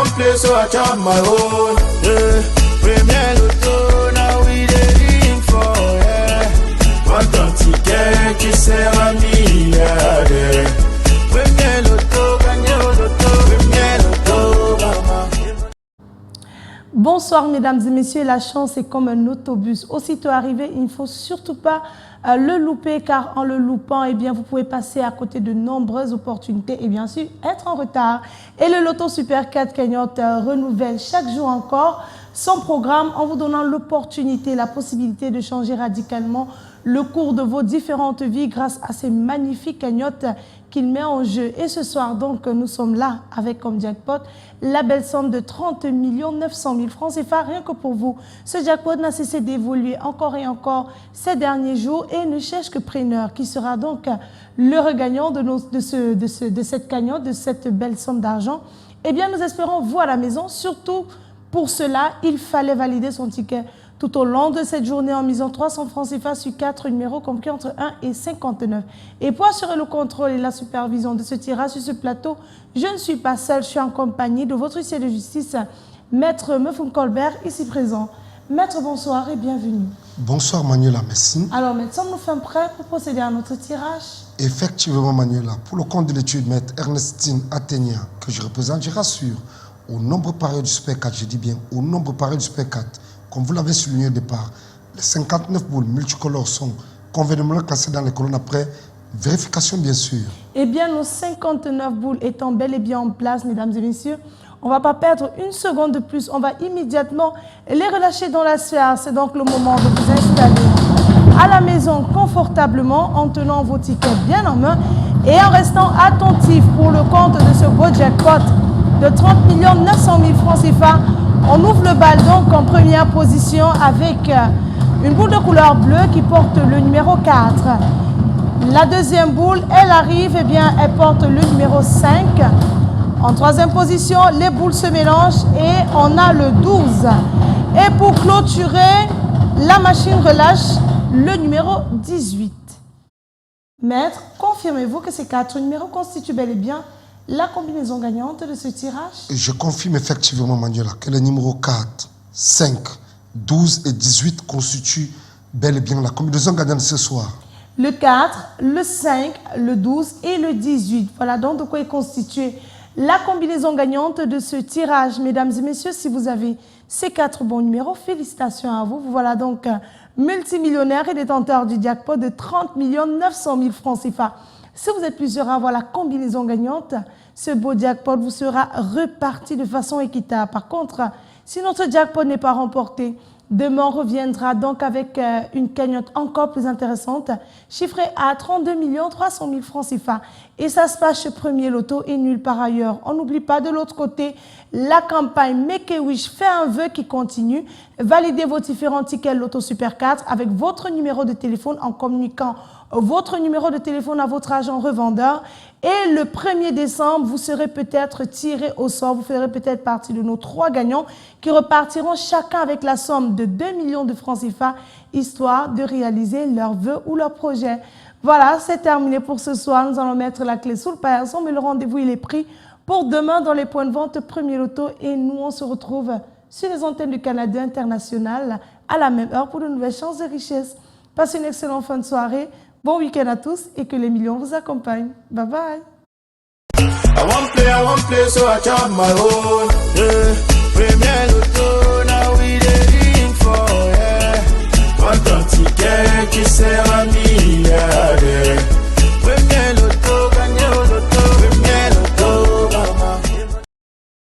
want play, so I chop my own. Yeah. Premier Loto, now we dey for, yeah. Quand ton ticket, tu seras milliardaire. Premier Loto, gagné au loto, premier Loto, maman. Bonsoir mesdames et messieurs, la chance est comme un autobus. Aussitôt arrivé, il ne faut surtout pas le louper car en le loupant, eh bien, vous pouvez passer à côté de nombreuses opportunités et bien sûr être en retard. Et le Loto Super 4 Cagnotte renouvelle chaque jour encore son programme en vous donnant l'opportunité, la possibilité de changer radicalement le cours de vos différentes vies grâce à ces magnifiques cagnottes qu'il met en jeu. Et ce soir, donc, nous sommes là avec comme jackpot la belle somme de 30 900 000 francs CFA, rien que pour vous. Ce jackpot n'a cessé d'évoluer encore et encore ces derniers jours et ne cherche que preneur, qui sera donc le regagnant de cette cagnotte, de cette belle somme d'argent. Eh bien, nous espérons vous à la maison. Surtout, pour cela, il fallait valider son ticket tout au long de cette journée en misant 300 francs CFA sur 4 numéros compris entre 1 et 59. Et pour assurer le contrôle et la supervision de ce tirage sur ce plateau, je ne suis pas seule, je suis en compagnie de votre huissier de justice, Maître Mefun Colbert, ici présent. Maître, bonsoir et bienvenue. Bonsoir Manuela, merci. Alors, Maître, sommes-nous fin prêts pour procéder à notre tirage? Effectivement Manuela, pour le compte de l'étude Maître Ernestine Athénia, que je représente, je rassure, au nombre pareil du Super 4, je dis bien au nombre pareil du Super 4, comme vous l'avez souligné au départ, les 59 boules multicolores sont convenablement classées dans les colonnes après vérification bien sûr. Eh bien, nos 59 boules étant bel et bien en place, mesdames et messieurs, on ne va pas perdre une seconde de plus. On va immédiatement les relâcher dans la sphère. C'est donc le moment de vous installer à la maison confortablement en tenant vos tickets bien en main et en restant attentifs pour le compte de ce beau jackpot de 30 900 000 francs CFA. On ouvre le bal donc en première position avec une boule de couleur bleue qui porte le numéro 4. La deuxième boule, elle arrive, eh bien, elle porte le numéro 5. En troisième position, les boules se mélangent et on a le 12. Et pour clôturer, la machine relâche le numéro 18. Maître, confirmez-vous que ces 4 numéros constituent bel et bien la combinaison gagnante de ce tirage? Je confirme effectivement, Manuela, que les numéros 4, 5, 12 et 18 constituent bel et bien la combinaison gagnante de ce soir. Le 4, le 5, le 12 et le 18. Voilà donc de quoi est constituée la combinaison gagnante de ce tirage. Mesdames et messieurs, si vous avez ces 4 bons numéros, félicitations à vous. Vous voilà donc multimillionnaire et détenteur du jackpot de 30 900 000 francs CFA. Si vous êtes plusieurs à avoir la combinaison gagnante, ce beau jackpot vous sera reparti de façon équitable. Par contre, si notre jackpot n'est pas remporté, demain on reviendra donc avec une cagnotte encore plus intéressante, chiffrée à 32 300 000 francs CFA. Et ça se passe chez Premier Loto et nulle part ailleurs. On n'oublie pas de l'autre côté, la campagne Make a Wish fait un vœu qui continue. Validez vos différents tickets Loto Super 4 avec votre numéro de téléphone en communiquant votre numéro de téléphone à votre agent revendeur et le 1er décembre, vous serez peut-être tiré au sort, vous ferez peut-être partie de nos 3 gagnants qui repartiront chacun avec la somme de 2 millions de francs CFA, histoire de réaliser leurs vœux ou leurs projets. Voilà, c'est terminé pour ce soir. Nous allons mettre la clé sous le paillasson, mais le rendez-vous il est pris pour demain dans les points de vente Premier Loto et nous on se retrouve sur les antennes du Canada International à la même heure pour de nouvelles chances de richesse. Passez une excellente fin de soirée. Bon week-end à tous et que les millions vous accompagnent. Bye bye. I want play, so I chop my own. Yeah.